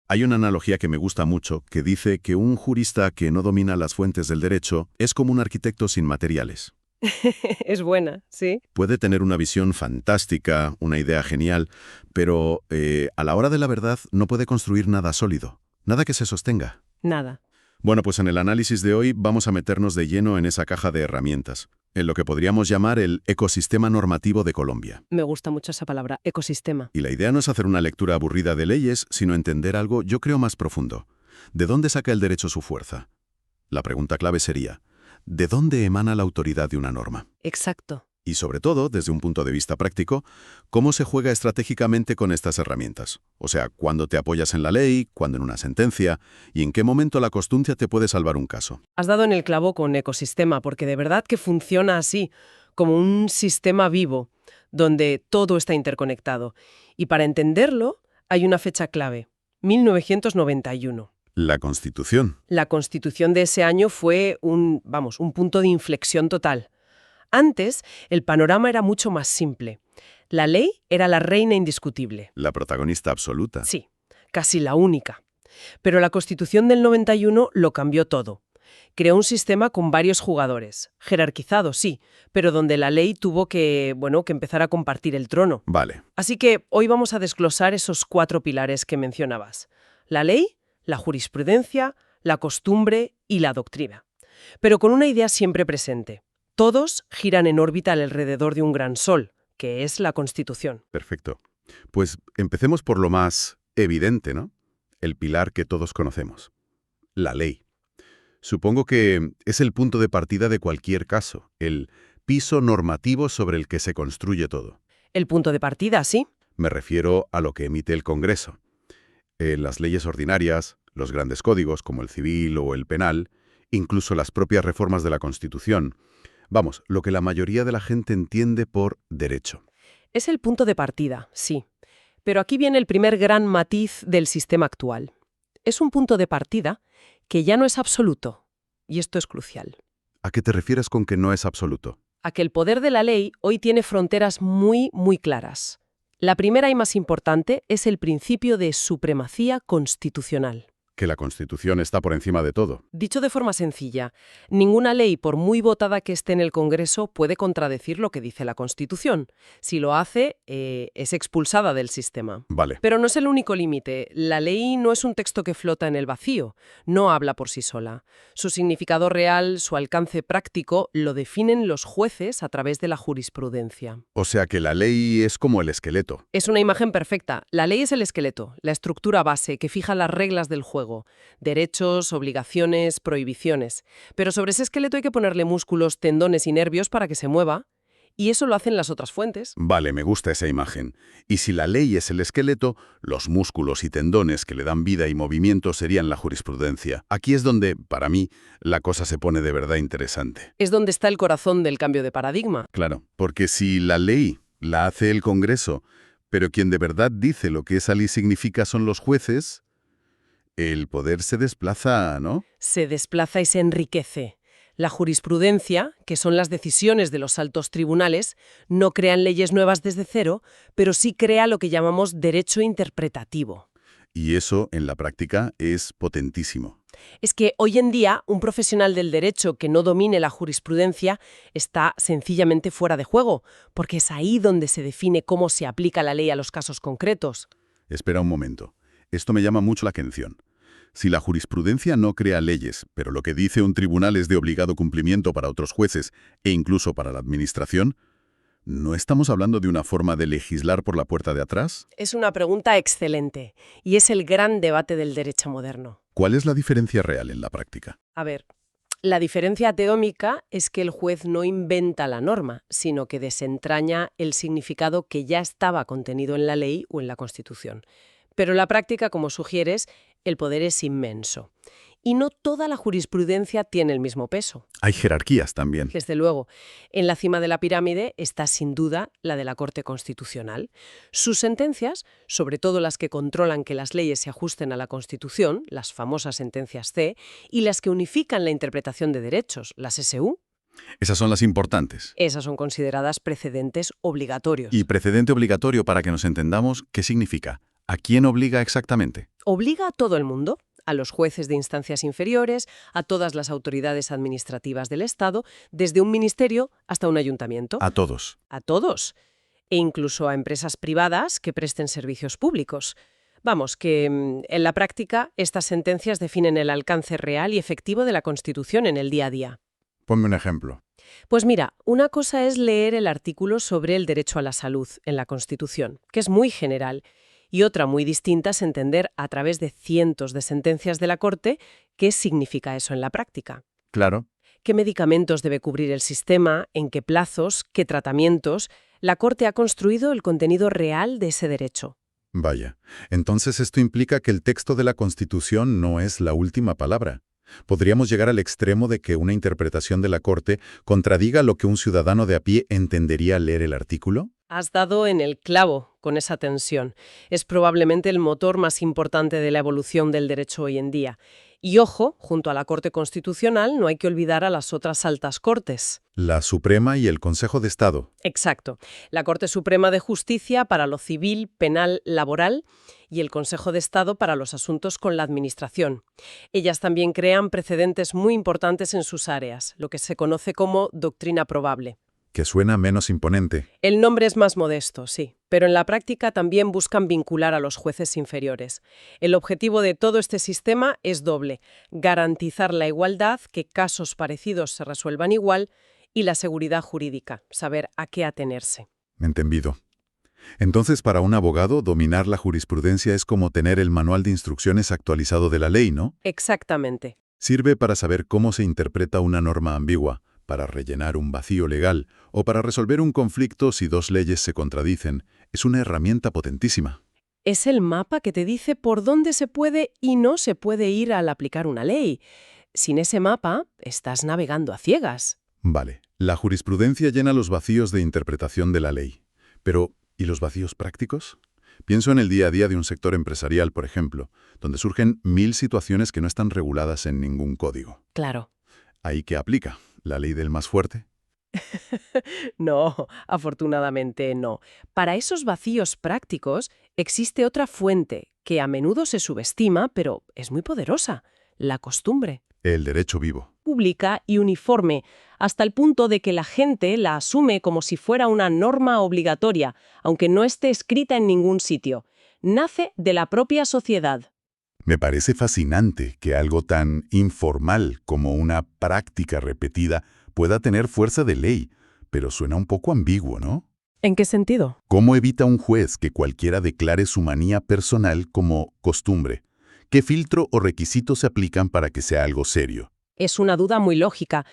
Hay una analogía que me gusta mucho que dice que un jurista que no domina las fuentes del derecho es como un arquitecto sin materiales. Es buena, sí. Puede tener una visión fantástica, una idea genial, pero a la hora de la verdad no puede construir nada sólido, nada que se sostenga. Nada. Bueno, pues en el análisis de hoy vamos a meternos de lleno en esa caja de herramientas, en lo que podríamos llamar el ecosistema normativo de Colombia. Me gusta mucho esa palabra, ecosistema. Y la idea no es hacer una lectura aburrida de leyes, sino entender algo, yo creo, más profundo. ¿De dónde saca el derecho su fuerza? La pregunta clave sería, ¿de dónde emana la autoridad de una norma? Exacto. Y sobre todo, desde un punto de vista práctico, ¿cómo se juega estratégicamente con estas herramientas? O sea, ¿cuándo te apoyas en la ley, cuándo en una sentencia, y en qué momento la costumbre te puede salvar un caso? Has dado en el clavo con ecosistema, porque de verdad que funciona así, como un sistema vivo, donde todo está interconectado. Y para entenderlo, hay una fecha clave, 1991. La Constitución. La Constitución de ese año fue un punto de inflexión total. Antes, el panorama era mucho más simple. La ley era la reina indiscutible. La protagonista absoluta. Sí, casi la única. Pero la Constitución del 91 lo cambió todo. Creó un sistema con varios jugadores, jerarquizado, sí, pero donde la ley tuvo que empezar a compartir el trono. Vale. Así que hoy vamos a desglosar esos 4 pilares que mencionabas. La ley, la jurisprudencia, la costumbre y la doctrina. Pero con una idea siempre presente. Todos giran en órbita alrededor de un gran sol, que es la Constitución. Perfecto. Pues empecemos por lo más evidente, ¿no? El pilar que todos conocemos. La ley. Supongo que es el punto de partida de cualquier caso, el piso normativo sobre el que se construye todo. El punto de partida, sí. Me refiero a lo que emite el Congreso. Las leyes ordinarias, los grandes códigos como el civil o el penal, incluso las propias reformas de la Constitución. Vamos, lo que la mayoría de la gente entiende por derecho. Es el punto de partida, sí. Pero aquí viene el primer gran matiz del sistema actual. Es un punto de partida que ya no es absoluto. Y esto es crucial. ¿A qué te refieres con que no es absoluto? A que el poder de la ley hoy tiene fronteras muy, muy claras. La primera y más importante es el principio de supremacía constitucional. Que la Constitución está por encima de todo. Dicho de forma sencilla, ninguna ley, por muy votada que esté en el Congreso, puede contradecir lo que dice la Constitución. Si lo hace, es expulsada del sistema. Vale. Pero no es el único límite. La ley no es un texto que flota en el vacío, no habla por sí sola. Su significado real, su alcance práctico, lo definen los jueces a través de la jurisprudencia. O sea que la ley es como el esqueleto. Es una imagen perfecta. La ley es el esqueleto, la estructura base que fija las reglas del juego. Derechos, obligaciones, prohibiciones. Pero sobre ese esqueleto hay que ponerle músculos, tendones y nervios para que se mueva. Y eso lo hacen las otras fuentes. Vale, me gusta esa imagen. Y si la ley es el esqueleto, los músculos y tendones que le dan vida y movimiento serían la jurisprudencia. Aquí es donde, para mí, la cosa se pone de verdad interesante. Es donde está el corazón del cambio de paradigma. Claro, porque si la ley la hace el Congreso, pero quien de verdad dice lo que esa ley significa son los jueces, el poder se desplaza, ¿no? Se desplaza y se enriquece. La jurisprudencia, que son las decisiones de los altos tribunales, no crean leyes nuevas desde cero, pero sí crea lo que llamamos derecho interpretativo. Y eso, en la práctica, es potentísimo. Es que hoy en día un profesional del derecho que no domine la jurisprudencia está sencillamente fuera de juego, porque es ahí donde se define cómo se aplica la ley a los casos concretos. Espera un momento. Esto me llama mucho la atención. Si la jurisprudencia no crea leyes, pero lo que dice un tribunal es de obligado cumplimiento para otros jueces e incluso para la administración, ¿no estamos hablando de una forma de legislar por la puerta de atrás? Es una pregunta excelente y es el gran debate del derecho moderno. ¿Cuál es la diferencia real en la práctica? A ver, la diferencia teómica es que el juez no inventa la norma, sino que desentraña el significado que ya estaba contenido en la ley o en la Constitución. Pero en la práctica, como sugieres, el poder es inmenso. Y no toda la jurisprudencia tiene el mismo peso. Hay jerarquías también. Desde luego, en la cima de la pirámide está sin duda la de la Corte Constitucional. Sus sentencias, sobre todo las que controlan que las leyes se ajusten a la Constitución, las famosas sentencias C, y las que unifican la interpretación de derechos, las SU, Esas son las importantes. esas son consideradas precedentes obligatorios. Y precedente obligatorio, para que nos entendamos, ¿qué significa? ¿A quién obliga exactamente? Obliga a todo el mundo, a los jueces de instancias inferiores, a todas las autoridades administrativas del Estado, desde un ministerio hasta un ayuntamiento. A todos. A todos. E incluso a empresas privadas que presten servicios públicos. Vamos, que en la práctica estas sentencias definen el alcance real y efectivo de la Constitución en el día a día. Ponme un ejemplo. Pues mira, una cosa es leer el artículo sobre el derecho a la salud en la Constitución, que es muy general, y otra muy distinta es entender a través de cientos de sentencias de la Corte qué significa eso en la práctica. Claro. ¿Qué medicamentos debe cubrir el sistema? ¿En qué plazos? ¿Qué tratamientos? La Corte ha construido el contenido real de ese derecho. Vaya. Entonces esto implica que el texto de la Constitución no es la última palabra. Podríamos llegar al extremo de que una interpretación de la Corte contradiga lo que un ciudadano de a pie entendería al leer el artículo. Has dado en el clavo con esa tensión. Es probablemente el motor más importante de la evolución del derecho hoy en día. Y ojo, junto a la Corte Constitucional no hay que olvidar a las otras altas cortes. La Suprema y el Consejo de Estado. Exacto. La Corte Suprema de Justicia para lo civil, penal, laboral y el Consejo de Estado para los asuntos con la Administración. Ellas también crean precedentes muy importantes en sus áreas, lo que se conoce como doctrina probable. Que suena menos imponente. El nombre es más modesto, sí, pero en la práctica también buscan vincular a los jueces inferiores. El objetivo de todo este sistema es doble: garantizar la igualdad, que casos parecidos se resuelvan igual, y la seguridad jurídica, saber a qué atenerse. Entendido. Entonces, para un abogado, dominar la jurisprudencia es como tener el manual de instrucciones actualizado de la ley, ¿no? Exactamente. Sirve para saber cómo se interpreta una norma ambigua, para rellenar un vacío legal o para resolver un conflicto si dos leyes se contradicen. Es una herramienta potentísima. Es el mapa que te dice por dónde se puede y no se puede ir al aplicar una ley. Sin ese mapa, estás navegando a ciegas. Vale, la jurisprudencia llena los vacíos de interpretación de la ley. Pero, ¿y los vacíos prácticos? Pienso en el día a día de un sector empresarial, por ejemplo, donde surgen 1000 situaciones que no están reguladas en ningún código. Claro. ¿Ahí qué aplica? ¿La ley del más fuerte? No, afortunadamente no. Para esos vacíos prácticos existe otra fuente que a menudo se subestima, pero es muy poderosa: la costumbre. El derecho vivo. Pública y uniforme, hasta el punto de que la gente la asume como si fuera una norma obligatoria, aunque no esté escrita en ningún sitio. Nace de la propia sociedad. Me parece fascinante que algo tan informal como una práctica repetida pueda tener fuerza de ley, pero suena un poco ambiguo, ¿no? ¿En qué sentido? ¿Cómo evita un juez que cualquiera declare su manía personal como costumbre? ¿Qué filtro o requisitos se aplican para que sea algo serio? Es una duda muy lógica.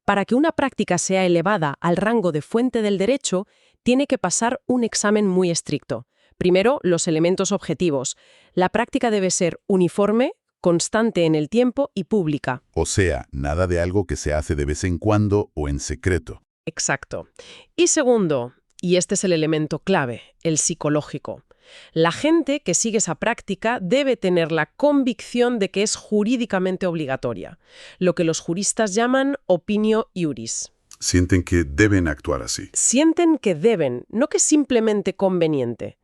Para que una práctica sea elevada al rango de fuente del derecho, tiene que pasar un examen muy estricto. Primero, los elementos objetivos. La práctica debe ser uniforme, constante en el tiempo y pública. O sea, nada de algo que se hace de vez en cuando o en secreto. Exacto. Y segundo, y este es el elemento clave, el psicológico. La gente que sigue esa práctica debe tener la convicción de que es jurídicamente obligatoria, lo que los juristas llaman opinio iuris. Sienten que deben actuar así. Sienten que deben, no que simplemente conveniente.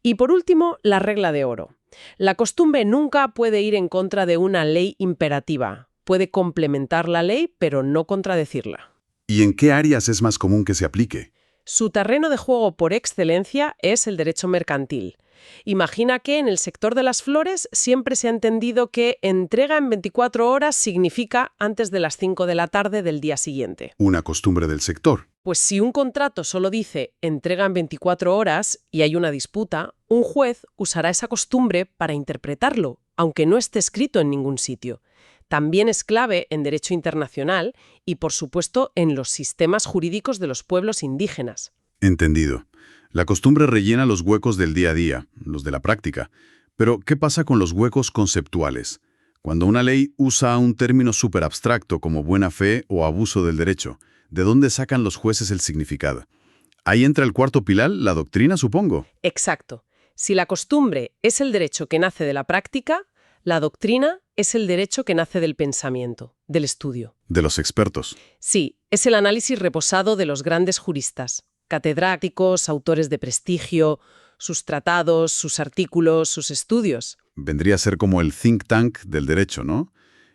Y por último, la regla de oro. La costumbre nunca puede ir en contra de una ley imperativa. Puede complementar la ley, pero no contradecirla. ¿Y en qué áreas es más común que se aplique? Su terreno de juego por excelencia es el derecho mercantil. Imagina que en el sector de las flores siempre se ha entendido que entrega en 24 horas significa antes de las 5 de la tarde del día siguiente. Una costumbre del sector. Pues si un contrato solo dice entrega en 24 horas y hay una disputa, un juez usará esa costumbre para interpretarlo, aunque no esté escrito en ningún sitio. También es clave en derecho internacional y, por supuesto, en los sistemas jurídicos de los pueblos indígenas. Entendido. La costumbre rellena los huecos del día a día, los de la práctica. Pero, ¿qué pasa con los huecos conceptuales? Cuando una ley usa un término súper abstracto como buena fe o abuso del derecho, ¿de dónde sacan los jueces el significado? Ahí entra el cuarto pilar, la doctrina, supongo. Exacto. Si la costumbre es el derecho que nace de la práctica, la doctrina es el derecho que nace del pensamiento, del estudio. De los expertos. Sí, es el análisis reposado de los grandes juristas, catedráticos, autores de prestigio. sus tratados, sus artículos, sus estudios. Vendría a ser como el think tank del derecho, ¿no?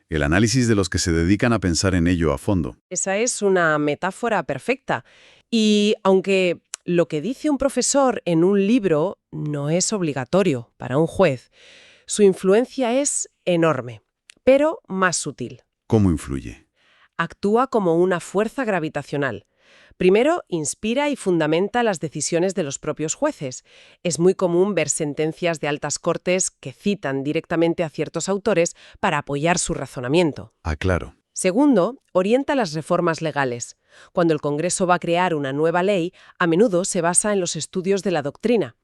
El análisis de los que se dedican a pensar en ello a fondo. Esa es una metáfora perfecta. Y aunque lo que dice un profesor en un libro no es obligatorio para un juez, su influencia es enorme, pero más sutil. ¿Cómo influye? Actúa como una fuerza gravitacional. Primero, inspira y fundamenta las decisiones de los propios jueces. Es muy común ver sentencias de altas cortes que citan directamente a ciertos autores para apoyar su razonamiento. Ah, claro. Segundo, orienta las reformas legales. Cuando el Congreso va a crear una nueva ley, a menudo se basa en los estudios de la doctrina.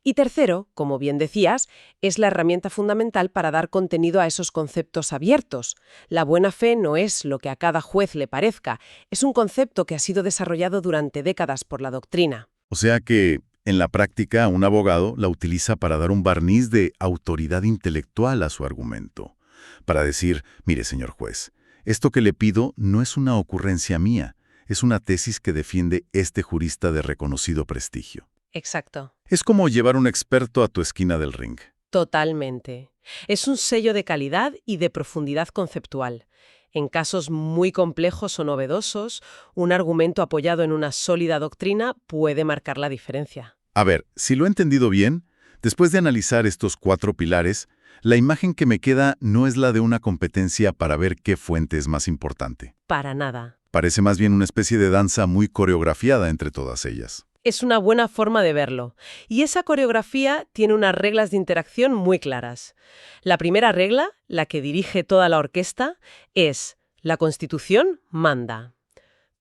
Y tercero, como bien decías, es la herramienta fundamental para dar contenido a esos conceptos abiertos. La buena fe no es lo que a cada juez le parezca, es un concepto que ha sido desarrollado durante décadas por la doctrina. O sea que, en la práctica, un abogado la utiliza para dar un barniz de autoridad intelectual a su argumento. Para decir, mire, señor juez, esto que le pido no es una ocurrencia mía, es una tesis que defiende este jurista de reconocido prestigio. Exacto. Es como llevar un experto a tu esquina del ring. Totalmente. Es un sello de calidad y de profundidad conceptual. En casos muy complejos o novedosos, un argumento apoyado en una sólida doctrina puede marcar la diferencia. A ver, si lo he entendido bien, después de analizar estos 4 pilares, la imagen que me queda no es la de una competencia para ver qué fuente es más importante. Para nada. Parece más bien una especie de danza muy coreografiada entre todas ellas. Es una buena forma de verlo. Y esa coreografía tiene unas reglas de interacción muy claras. La primera regla, la que dirige toda la orquesta, es: la Constitución manda.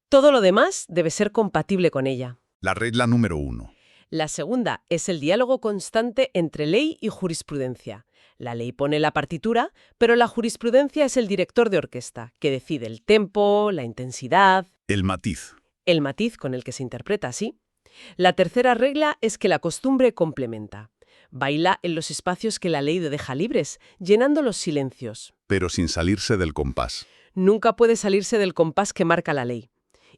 Todo lo demás debe ser compatible con ella. La regla número 1. La segunda es el diálogo constante entre ley y jurisprudencia. La ley pone la partitura, pero la jurisprudencia es el director de orquesta, que decide el tempo, la intensidad, El matiz. el matiz con el que se interpreta, ¿sí? La tercera regla es que la costumbre complementa. Baila en los espacios que la ley deja libres, llenando los silencios. Pero sin salirse del compás. Nunca puede salirse del compás que marca la ley.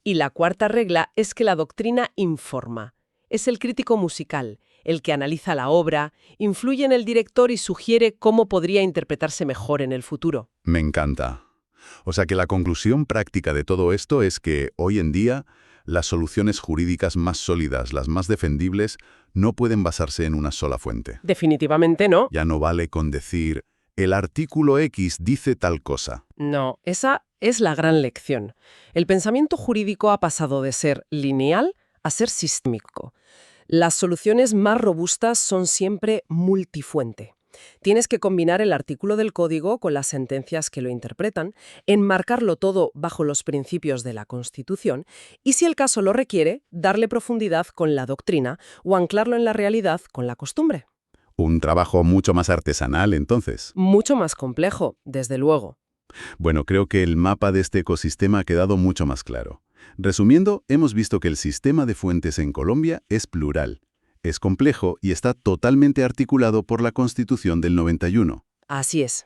Y la cuarta regla es que la doctrina informa. Es el crítico musical, el que analiza la obra, influye en el director y sugiere cómo podría interpretarse mejor en el futuro. Me encanta. O sea que la conclusión práctica de todo esto es que, hoy en día, las soluciones jurídicas más sólidas, las más defendibles, no pueden basarse en una sola fuente. Definitivamente no. Ya no vale con decir, el artículo X dice tal cosa. No, esa es la gran lección. El pensamiento jurídico ha pasado de ser lineal a ser sistémico. Las soluciones más robustas son siempre multifuente. Tienes que combinar el artículo del código con las sentencias que lo interpretan, enmarcarlo todo bajo los principios de la Constitución y, si el caso lo requiere, darle profundidad con la doctrina o anclarlo en la realidad con la costumbre. Un trabajo mucho más artesanal, entonces. Mucho más complejo, desde luego. Bueno, creo que el mapa de este ecosistema ha quedado mucho más claro. Resumiendo, hemos visto que el sistema de fuentes en Colombia es plural. Es complejo y está totalmente articulado por la Constitución del 91. Así es.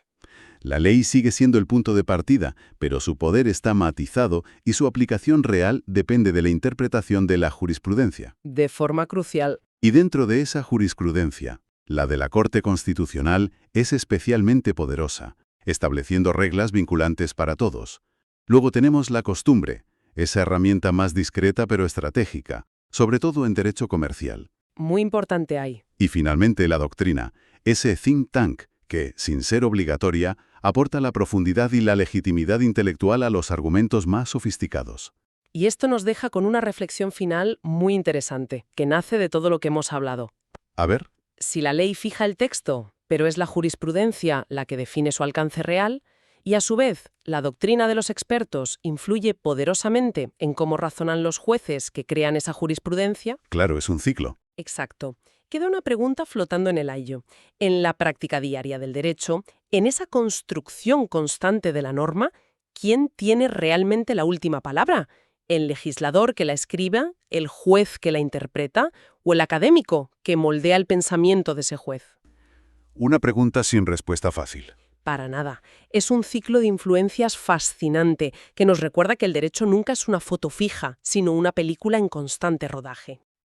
La ley sigue siendo el punto de partida, pero su poder está matizado y su aplicación real depende de la interpretación de la jurisprudencia. De forma crucial. Y dentro de esa jurisprudencia, la de la Corte Constitucional es especialmente poderosa, estableciendo reglas vinculantes para todos. Luego tenemos la costumbre, esa herramienta más discreta pero estratégica, sobre todo en derecho comercial. Muy importante ahí. Y finalmente la doctrina, ese think tank que, sin ser obligatoria, aporta la profundidad y la legitimidad intelectual a los argumentos más sofisticados. Y esto nos deja con una reflexión final muy interesante, que nace de todo lo que hemos hablado. A ver. Si la ley fija el texto, pero es la jurisprudencia la que define su alcance real, y a su vez la doctrina de los expertos influye poderosamente en cómo razonan los jueces que crean esa jurisprudencia. Claro, es un ciclo. Exacto. Queda una pregunta flotando en el aire. En la práctica diaria del derecho, en esa construcción constante de la norma, ¿quién tiene realmente la última palabra? ¿El legislador que la escriba, el juez que la interpreta o el académico que moldea el pensamiento de ese juez? Una pregunta sin respuesta fácil. Para nada. Es un ciclo de influencias fascinante que nos recuerda que el derecho nunca es una foto fija, sino una película en constante rodaje.